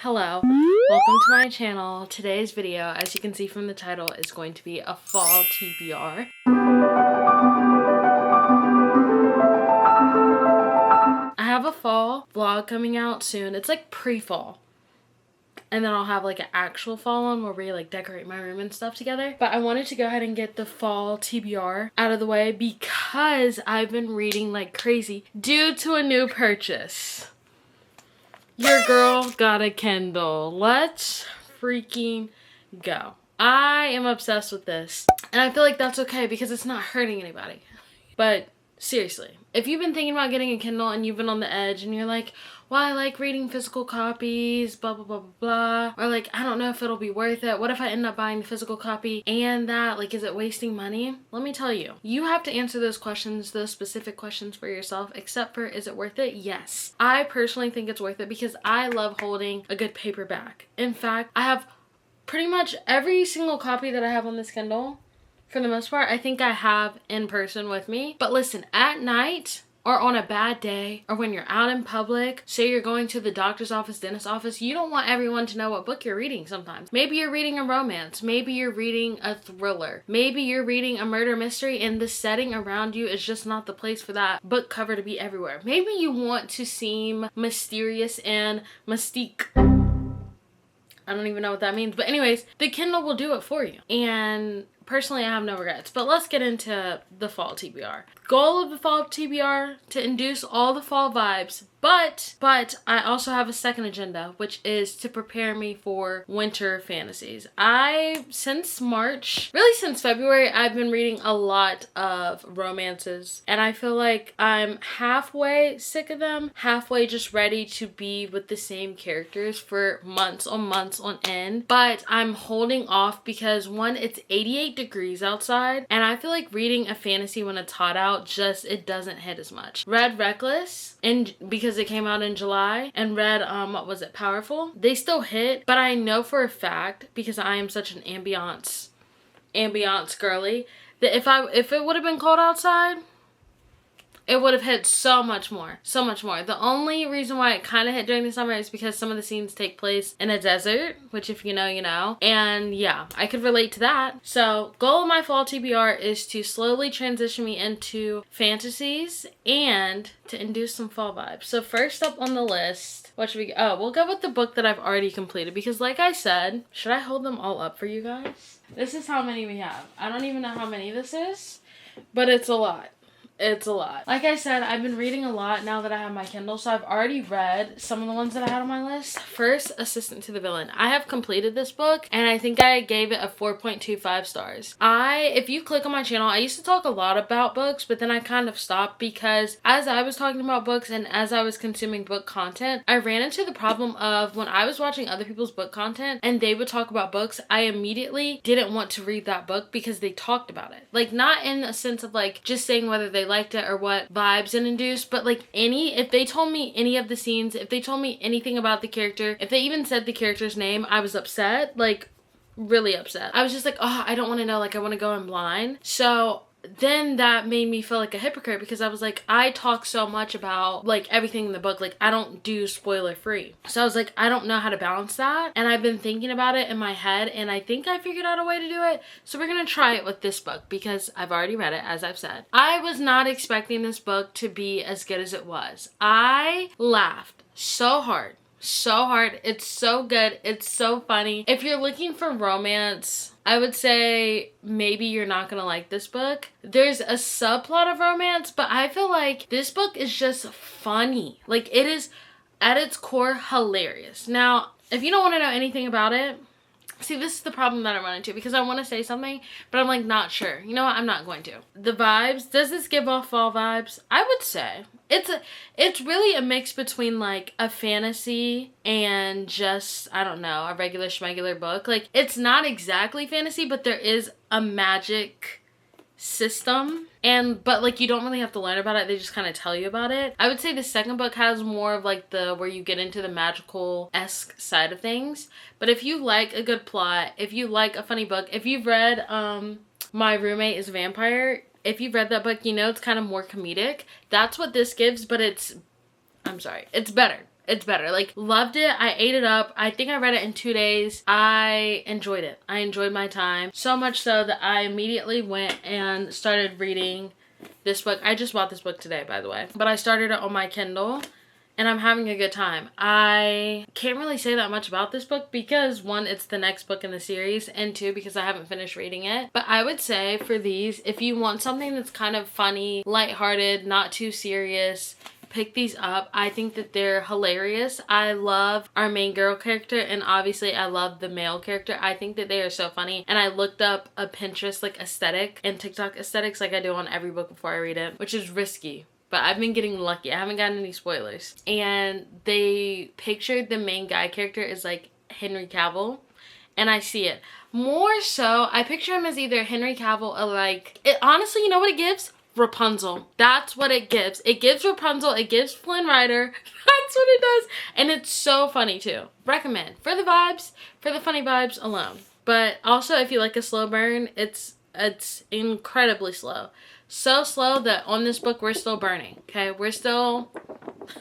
Hello, welcome to my channel. Today's video, as you can see from the title, is going to be a fall TBR. I have a fall vlog coming out soon. It's like pre-fall. And then I'll have like an actual fall one where we like decorate my room and stuff together. But I wanted to go ahead and get the fall TBR out of the way because I've been reading like crazy due to a new purchase. Your girl got a Kindle. Let's freaking go. I am obsessed with this. And I feel like that's okay because it's not hurting anybody. But seriously, if you've been thinking about getting a Kindle and you've been on the edge and you're like, well, I like reading physical copies, blah, blah, blah, blah, blah. Or like, I don't know if it'll be worth it. What if I end up buying the physical copy and that? Like, is it wasting money? Let me tell you, you have to answer those questions, those specific questions for yourself, except for, is it worth it? Yes. I personally think it's worth it because I love holding a good paperback. In fact, I have pretty much every single copy that I have on this Kindle. For the most part, I think I have in person with me. But listen, at night or on a bad day or when you're out in public, say you're going to the doctor's office, dentist's office, you don't want everyone to know what book you're reading sometimes. Maybe you're reading a romance. Maybe you're reading a thriller. Maybe you're reading a murder mystery and the setting around you is just not the place for that book cover to be everywhere. Maybe you want to seem mysterious and mystique. I don't even know what that means. But anyways, the Kindle will do it for you. And personally, I have no regrets. But let's get into the fall TBR. Goal of the fall TBR, to induce all the fall vibes. But I also have a second agenda, which is to prepare me for winter fantasies. Since March, really since February, I've been reading a lot of romances. And I feel like I'm halfway sick of them, halfway just ready to be with the same characters for months on end. But I'm holding off because one, it's 88 degrees outside. And I feel like reading a fantasy when it's hot out, it doesn't hit as much. Read Reckless, and because it came out in July, and read what was it, Powerful, they still hit, but I know for a fact, because I am such an ambiance girly, that if it would have been cold outside, it would have hit so much more. The only reason why it kind of hit during the summer is because some of the scenes take place in a desert, which if you know, you know. And yeah, I could relate to that. So goal of my fall TBR is to slowly transition me into fantasies and to induce some fall vibes. So first up on the list, what should we go? Oh, we'll go with the book that I've already completed because like I said, should I hold them all up for you guys? This is how many we have. I don't even know how many this is, but it's a lot. It's a lot. Like I said, I've been reading a lot now that I have my Kindle, so I've already read some of the ones that I had on my list. First, Assistant to the Villain. I have completed this book, and I think I gave it a 4.25 stars. If you click on my channel, I used to talk a lot about books, but then I kind of stopped because as I was talking about books and as I was consuming book content, I ran into the problem of when I was watching other people's book content and they would talk about books, I immediately didn't want to read that book because they talked about it. Like, not in a sense of like just saying whether they liked it or what vibes it induced, but like if they told me any of the scenes, if they told me anything about the character, if they even said the character's name, I was upset, like really upset. I was just like, oh, I don't want to know, like I want to go in blind. So then that made me feel like a hypocrite because I was like, I talk so much about like everything in the book, like I don't do spoiler free. So I was like, I don't know how to balance that, and I've been thinking about it in my head and I think I figured out a way to do it. So we're gonna try it with this book because I've already read it, as I've said. I was not expecting this book to be as good as it was. I laughed so hard. It's so good. It's so funny. If you're looking for romance, I would say maybe you're not gonna like this book. There's a subplot of romance, but I feel like this book is just funny. Like, it is at its core hilarious. Now, if you don't want to know anything about it, see, this is the problem that I run into because I want to say something, but I'm like not sure. You know what? I'm not going to. The vibes, does this give off fall vibes? I would say it's really a mix between like a fantasy and just, I don't know, a regular schmegular book. Like, it's not exactly fantasy, but there is a magic system, but like you don't really have to learn about it, they just kind of tell you about it. I would say the second book has more of like where you get into the magical-esque side of things. But if you like a good plot, if you like a funny book, if you've read My Roommate is a Vampire, if you've read that book, you know it's kind of more comedic. That's what this gives, but it's better. It's better. Like, loved it. I ate it up. I think I read it in 2 days. I enjoyed it. I enjoyed my time. So much so that I immediately went and started reading this book. I just bought this book today, by the way. But I started it on my Kindle. And I'm having a good time. I can't really say that much about this book because, one, it's the next book in the series, and two, because I haven't finished reading it. But I would say for these, if you want something that's kind of funny, lighthearted, not too serious, pick these up. I think that they're hilarious. I love our main girl character, and obviously I love the male character. I think that they are so funny. And I looked up a Pinterest like aesthetic and TikTok aesthetics like I do on every book before I read it, which is risky. But I've been getting lucky. I haven't gotten any spoilers. And they pictured the main guy character as like Henry Cavill. And I see it. More so, I picture him as either Henry Cavill or like... honestly, you know what it gives? Rapunzel. That's what it gives. It gives Rapunzel. It gives Flynn Rider. That's what it does. And it's so funny too. Recommend. For the vibes. For the funny vibes alone. But also, if you like a slow burn, it's incredibly slow. So slow that on this book, we're still burning, okay? We're still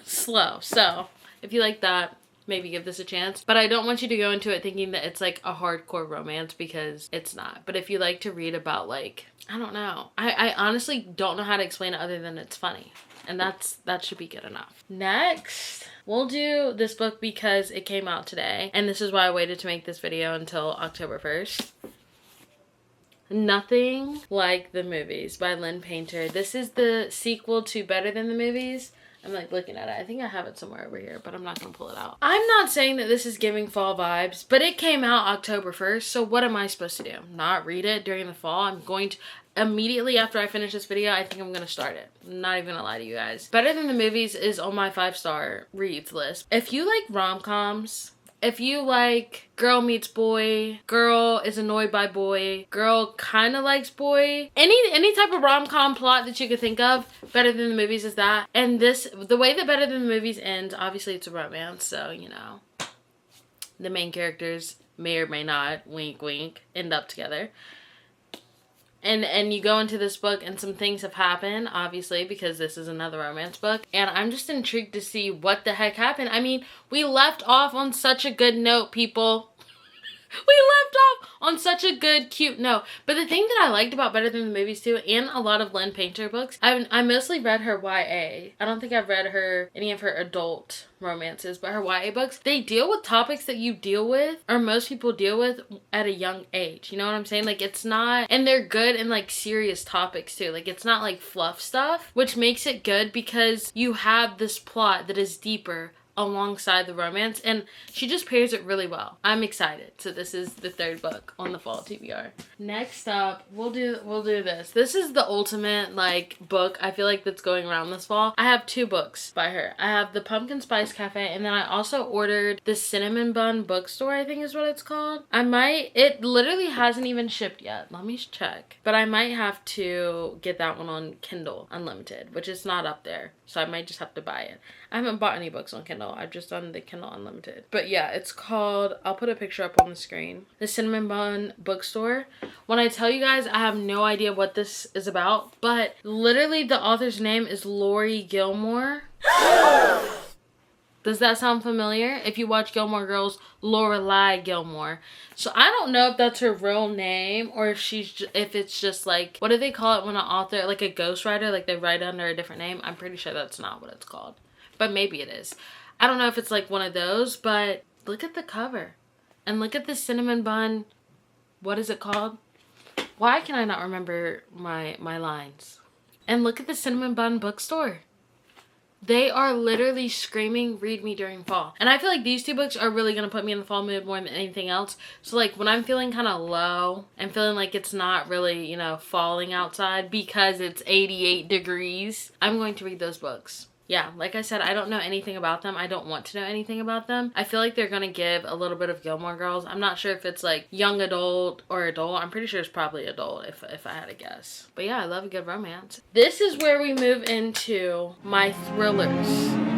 slow. So, if you like that, maybe give this a chance. But I don't want you to go into it thinking that it's like a hardcore romance, because it's not. But if you like to read about like, I don't know. I honestly don't know how to explain it other than it's funny. And that should be good enough. Next, we'll do this book because it came out today. And this is why I waited to make this video until October 1st. Nothing Like the Movies by Lynn Painter. This is the sequel to Better Than the Movies. I'm like looking at it. I think I have it somewhere over here, but I'm not going to pull it out. I'm not saying that this is giving fall vibes, but it came out October 1st. So what am I supposed to do? Not read it during the fall? I'm going to... Immediately after I finish this video, I think I'm going to start it. I'm not even going to lie to you guys. Better Than the Movies is on my 5-star reads list. If you like rom-coms... If you like girl meets boy, girl is annoyed by boy, girl kind of likes boy, any type of rom-com plot that you could think of, Better Than the Movies is that. And the way that Better Than the Movies ends, obviously it's a romance, so, you know, the main characters may or may not, wink wink, end up together. And you go into this book and some things have happened, obviously, because this is another romance book. And I'm just intrigued to see what the heck happened. I mean, we left off on such a good note, people. We left off on such a good, cute note. But the thing that I liked about Better Than the Movies too, and a lot of Lynn Painter books, I mostly read her YA. I don't think I've read any of her adult romances, but her YA books, they deal with topics that you deal with, or most people deal with, at a young age. You know what I'm saying? Like, it's not, and they're good in like serious topics too. Like, it's not like fluff stuff, which makes it good because you have this plot that is deeper alongside the romance, and she just pairs it really well. I'm excited. So this is the third book on the Fall TBR. Next up, we'll do this. This is the ultimate like book I feel like that's going around this fall. I have 2 books by her. I have the Pumpkin Spice Cafe, and then I also ordered the Cinnamon Bun Bookstore, I think is what it's called. It literally hasn't even shipped yet. Let me check. But I might have to get that one on Kindle Unlimited, which is not up there. So I might just have to buy it. I haven't bought any books on Kindle. I've just done the Kindle Unlimited. But yeah, it's called, I'll put a picture up on the screen, the Cinnamon Bun Bookstore. When I tell you guys, I have no idea what this is about, but literally the author's name is Lori Gilmore. Does that sound familiar? If you watch Gilmore Girls, Lorelai Gilmore. So I don't know if that's her real name, or if it's just like, what do they call it when an author, like a ghostwriter, like they write under a different name? I'm pretty sure that's not what it's called, but maybe it is. I don't know if it's like one of those, but look at the cover. And look at the cinnamon bun. What is it called? Why can I not remember my lines? And look at the Cinnamon Bun Bookstore. They are literally screaming, read me during fall. And I feel like these 2 books are really going to put me in the fall mood more than anything else. So like when I'm feeling kind of low and feeling like it's not really, you know, falling outside because it's 88 degrees, I'm going to read those books. Yeah, like I said, I don't know anything about them. I don't want to know anything about them. I feel like they're going to give a little bit of Gilmore Girls. I'm not sure if it's like young adult or adult. I'm pretty sure it's probably adult if I had to guess. But yeah, I love a good romance. This is where we move into my thrillers,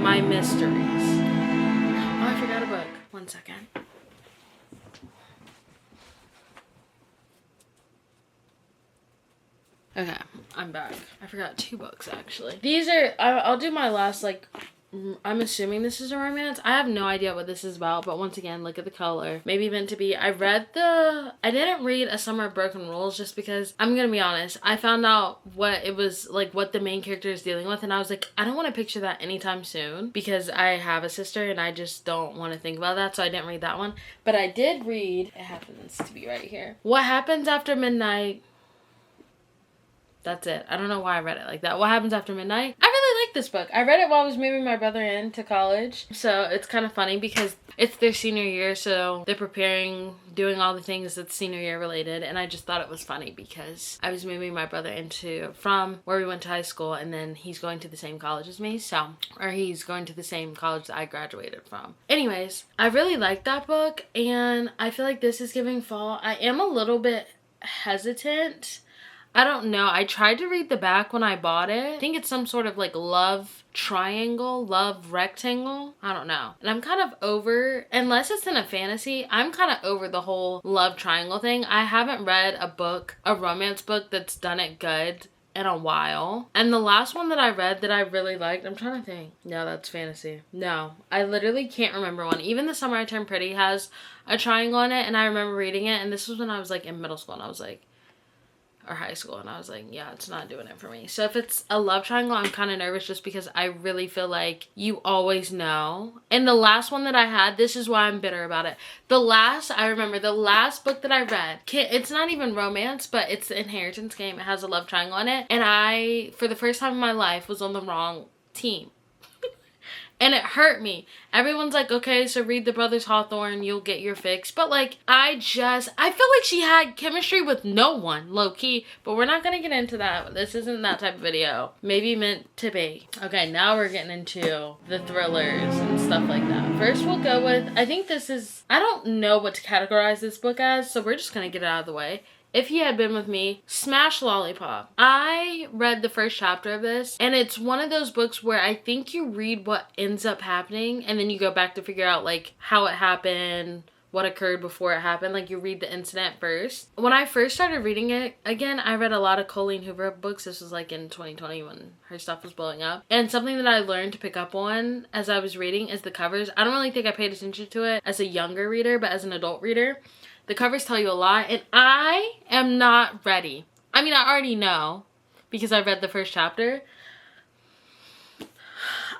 my mysteries. Oh, I forgot a book. 1 second. Okay, I'm back. I forgot 2 books actually. These are, I'll do my last like I'm assuming this is a romance. I have no idea what this is about, but once again, look at the color. Maybe meant to be. I didn't read A Summer of Broken Rules just because, I'm gonna be honest, I found out what it was, like, what the main character is dealing with, and I was like, I don't want to picture that anytime soon because I have a sister and I just don't want to think about that, so I didn't read that one. But I did read, it happens to be right here, What Happens After Midnight. That's it. I don't know why I read it like that. What Happens After Midnight? I really like this book. I read it while I was moving my brother into college. So it's kind of funny because it's their senior year. So they're preparing, doing all the things that's senior year related. And I just thought it was funny because I was moving my brother from where we went to high school. And then he's going to the same college as me. Or he's going to the same college that I graduated from. Anyways, I really like that book. And I feel like this is giving fall. I am a little bit hesitant. I don't know. I tried to read the back when I bought it. I think it's some sort of like love triangle, love rectangle. I don't know. And I'm kind of over, unless it's in a fantasy, I'm kind of over the whole love triangle thing. I haven't read a romance book that's done it good in a while. And the last one that I read that I really liked, I'm trying to think. No, that's fantasy. No, I literally can't remember one. Even The Summer I Turned Pretty has a triangle in it, and I remember reading it, and this was when I was like in middle school, and I was like, or high school, and I was like, yeah, it's not doing it for me. So if it's a love triangle, I'm kind of nervous just because I really feel like you always know. And the last one that I had, this is why I'm bitter about it. I remember the last book that I read, it's not even romance, but it's the Inheritance Game. It has a love triangle on it. And I, for the first time in my life, was on the wrong team. And it hurt me. Everyone's like, okay, so read The Brothers Hawthorne, you'll get your fix. But like, I feel like she had chemistry with no one, low key. But we're not gonna get into that. This isn't that type of video. Maybe meant to be. Okay, now we're getting into the thrillers and stuff like that. First we'll go with, I don't know what to categorize this book as, so we're just gonna get it out of the way. If He Had Been With Me, smash Lollipop. I read the first chapter of this, and it's one of those books where I think you read what ends up happening, and then you go back to figure out, like, how it happened, what occurred before it happened. Like, you read the incident first. When I first started reading it, again, I read a lot of Colleen Hoover books. This was, like, in 2020 when her stuff was blowing up. And something that I learned to pick up on as I was reading is the covers. I don't really think I paid attention to it as a younger reader, but as an adult reader, the covers tell you a lot, and I am not ready. I mean, I already know because I read the first chapter.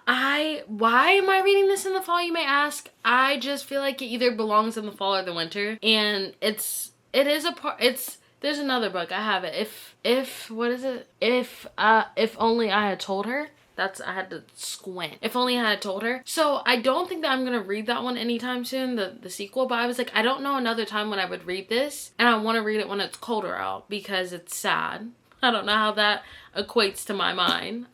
Why am I reading this in the fall, you may ask? I just feel like it either belongs in the fall or the winter, and there's another book. I have it. What is it? If Only I Had Told Her. I had to squint. If Only I Had Told Her. So I don't think that I'm going to read that one anytime soon, the sequel. But I was like, I don't know another time when I would read this. And I want to read it when it's colder out because it's sad. I don't know how that equates to my mind.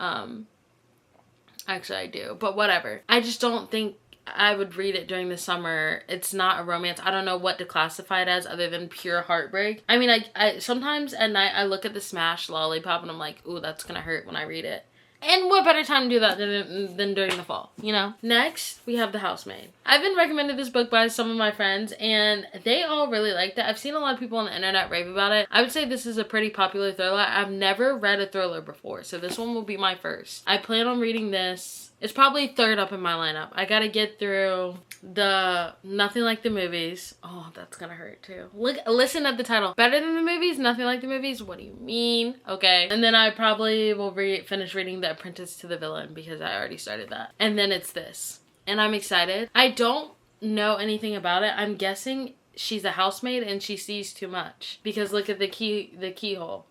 Actually, I do. But whatever. I just don't think I would read it during the summer. It's not a romance. I don't know what to classify it as other than pure heartbreak. I mean, I sometimes at night I look at the smash Lollipop and I'm like, ooh, that's going to hurt when I read it. And what better time to do that than during the fall, you know? Next, we have The Housemaid. I've been recommended this book by some of my friends, and they all really liked it. I've seen a lot of people on the internet rave about it. I would say this is a pretty popular thriller. I've never read a thriller before, so this one will be my first. I plan on reading this. It's probably third up in my lineup. I gotta get through the Nothing Like the Movies. Oh, that's gonna hurt too. Listen at the title. Better than the movies? Nothing Like the Movies? What do you mean? Okay. And then I probably will finish reading The Apprentice to the Villain because I already started that. And then it's this. And I'm excited. I don't know anything about it. I'm guessing she's a housemaid and she sees too much. Because look at the keyhole.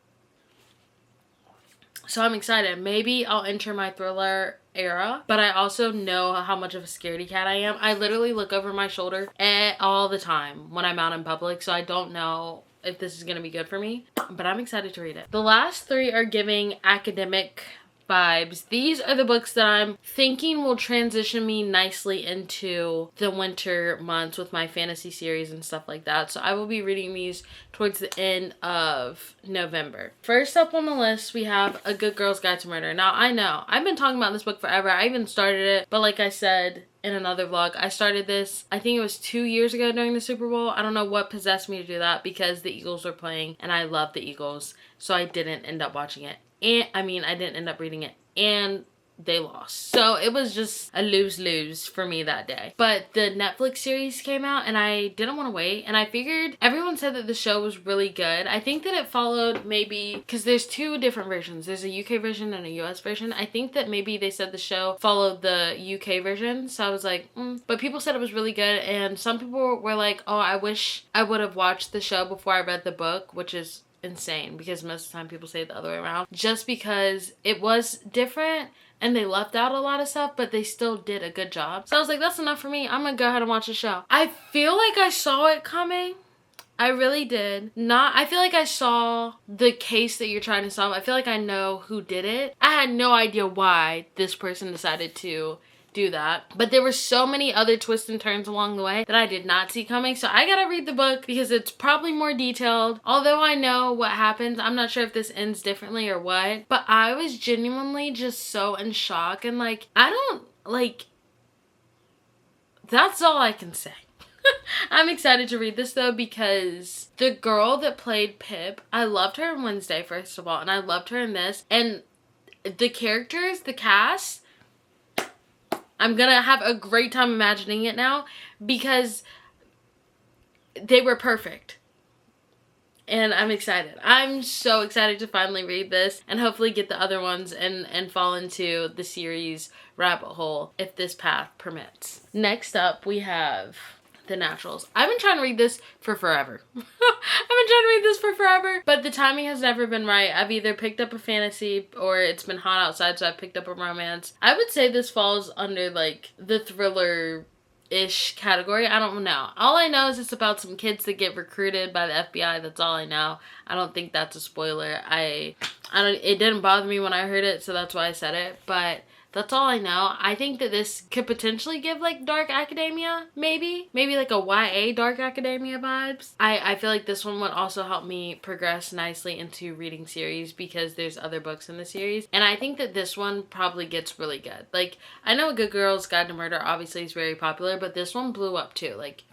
So I'm excited. Maybe I'll enter my thriller era, but I also know how much of a scaredy cat I am. I literally look over my shoulder all the time when I'm out in public, so I don't know if this is going to be good for me, but I'm excited to read it. The last three are giving academic vibes. These are the books that I'm thinking will transition me nicely into the winter months with my fantasy series and stuff like that. So I will be reading these towards the end of November. First up on the list, we have A Good Girl's Guide to Murder. Now, I know I've been talking about this book forever. I even started it, but like I said in another vlog, I started this, I think it was 2 years ago during the Super Bowl. I don't know what possessed me to do that because the Eagles were playing and I love the Eagles, so I didn't end up watching it. And I didn't end up reading it. And they lost. So it was just a lose-lose for me that day. But the Netflix series came out and I didn't want to wait, and I figured everyone said that the show was really good. I think that it followed maybe, because there's two different versions. There's a UK version and a US version. I think that maybe they said the show followed the UK version. So I was like, But people said it was really good, and some people were like, oh, I wish I would have watched the show before I read the book, which is insane because most of the time people say it the other way around. Just because it was different and they left out a lot of stuff, but they still did a good job. So I was like, that's enough for me. I'm gonna go ahead and watch the show. I feel like I saw it coming. I really did. I feel like I saw the case that you're trying to solve. I feel like I know who did it. I had no idea why this person decided to do that, but there were so many other twists and turns along the way that I did not see coming. So I gotta read the book because it's probably more detailed. Although I know what happens, I'm not sure if this ends differently or what, but I was genuinely just so in shock, and like, that's all I can say. I'm excited to read this though, because the girl that played Pip, I loved her in Wednesday, first of all, and I loved her in this, and the characters, the cast, I'm gonna have a great time imagining it now because they were perfect. And I'm excited. I'm so excited to finally read this and hopefully get the other ones and fall into the series rabbit hole if this path permits. Next up, we have The Naturals. I've been trying to read this for forever. But the timing has never been right. I've either picked up a fantasy or it's been hot outside, so I picked up a romance. I would say this falls under like the thriller-ish category. I don't know. All I know is it's about some kids that get recruited by the FBI. That's all I know. I don't think that's a spoiler. It didn't bother me when I heard it, so that's why I said it. But that's all I know. I think that this could potentially give like dark academia, maybe like a YA dark academia vibes. I feel like this one would also help me progress nicely into reading series because there's other books in the series. And I think that this one probably gets really good. Like, I know A Good Girl's Guide to Murder obviously is very popular, but this one blew up too. Like,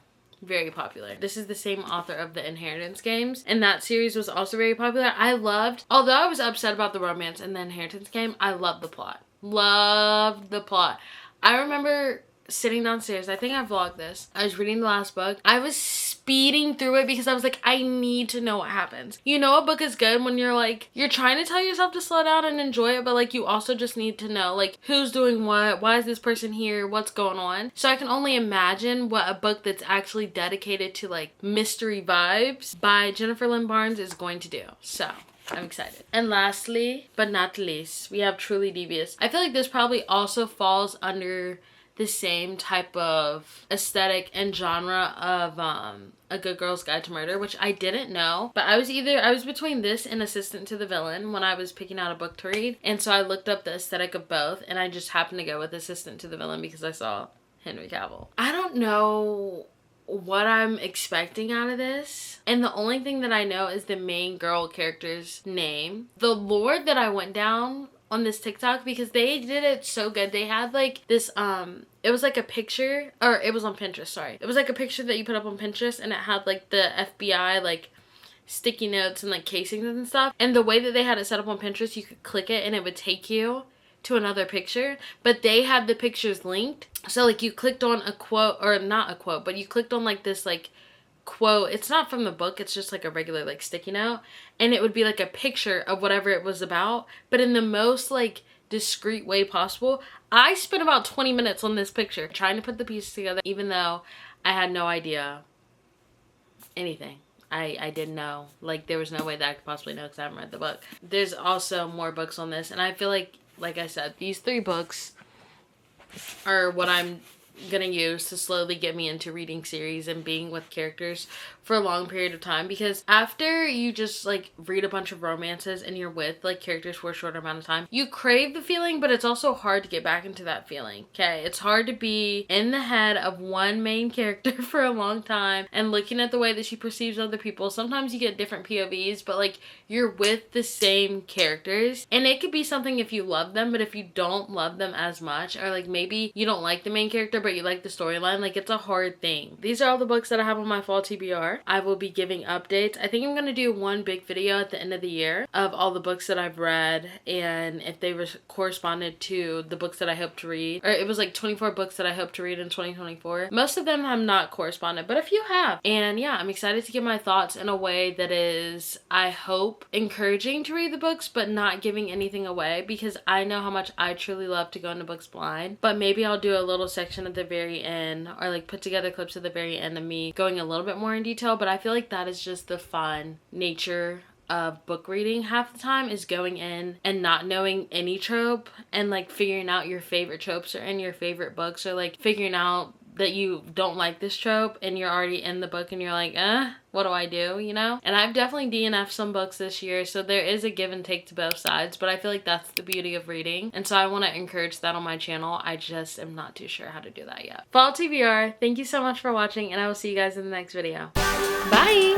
very popular. This is the same author of the Inheritance games, and that series was also very popular. Although I was upset about the romance in the Inheritance game, I loved the plot. Loved the plot. I remember sitting downstairs, I think I vlogged this. I was reading the last book. I was speeding through it because I was like, I need to know what happens. You know, a book is good when you're like, you're trying to tell yourself to slow down and enjoy it, but like you also just need to know like who's doing what, why is this person here, what's going on. So I can only imagine what a book that's actually dedicated to like mystery vibes by Jennifer Lynn Barnes is going to do. So I'm excited. And lastly, but not least, we have Truly Devious. I feel like this probably also falls under the same type of aesthetic and genre of A Good Girl's Guide to Murder, which I didn't know. But I was between this and Assistant to the Villain when I was picking out a book to read. And so I looked up the aesthetic of both, and I just happened to go with Assistant to the Villain because I saw Henry Cavill. I don't know what I'm expecting out of this, and the only thing that I know is the main girl character's name. The lore that I went down on this TikTok, because they did it so good. They had like this it was like a picture, or it was on Pinterest, sorry. It was like a picture that you put up on Pinterest, and it had like the FBI like sticky notes and like casings and stuff. And the way that they had it set up on Pinterest, you could click it and it would take you to another picture, but they had the pictures linked. So like you clicked on a quote, or not a quote, but you clicked on like this like quote. It's not from the book, it's just like a regular like sticky note, and it would be like a picture of whatever it was about, but in the most like discreet way possible. I spent about 20 minutes on this picture trying to put the pieces together, even though I had no idea anything. I didn't know. Like, there was no way that I could possibly know because I haven't read the book. There's also more books on this, and I feel like I said, these 3 books are what I'm gonna use to slowly get me into reading series and being with characters for a long period of time. Because after you just like read a bunch of romances and you're with like characters for a shorter amount of time, you crave the feeling, but it's also hard to get back into that feeling. Okay, it's hard to be in the head of one main character for a long time and looking at the way that she perceives other people. Sometimes you get different POVs, but like you're with the same characters, and it could be something if you love them, but if you don't love them as much, or like maybe you don't like the main character but you like the storyline, like it's a hard thing. These are all the books that I have on my fall TBR. I will be giving updates. I think I'm gonna do one big video at the end of the year of all the books that I've read and if they corresponded to the books that I hope to read. Or it was like 24 books that I hope to read in 2024. Most of them have not corresponded, but a few have. And yeah, I'm excited to give my thoughts in a way that is, I hope, encouraging to read the books, but not giving anything away, because I know how much I truly love to go into books blind. But maybe I'll do a little section at the very end, or like put together clips at the very end of me going a little bit more in detail. But I feel like that is just the fun nature of book reading half the time, is going in and not knowing any trope and like figuring out your favorite tropes or in your favorite books, or like figuring out that you don't like this trope and you're already in the book and you're like, what do I do, you know? And I've definitely DNF'd some books this year, so there is a give and take to both sides, but I feel like that's the beauty of reading, and so I want to encourage that on my channel. I just am not too sure how to do that yet. Fall TBR, thank you so much for watching, and I will see you guys in the next video. Bye!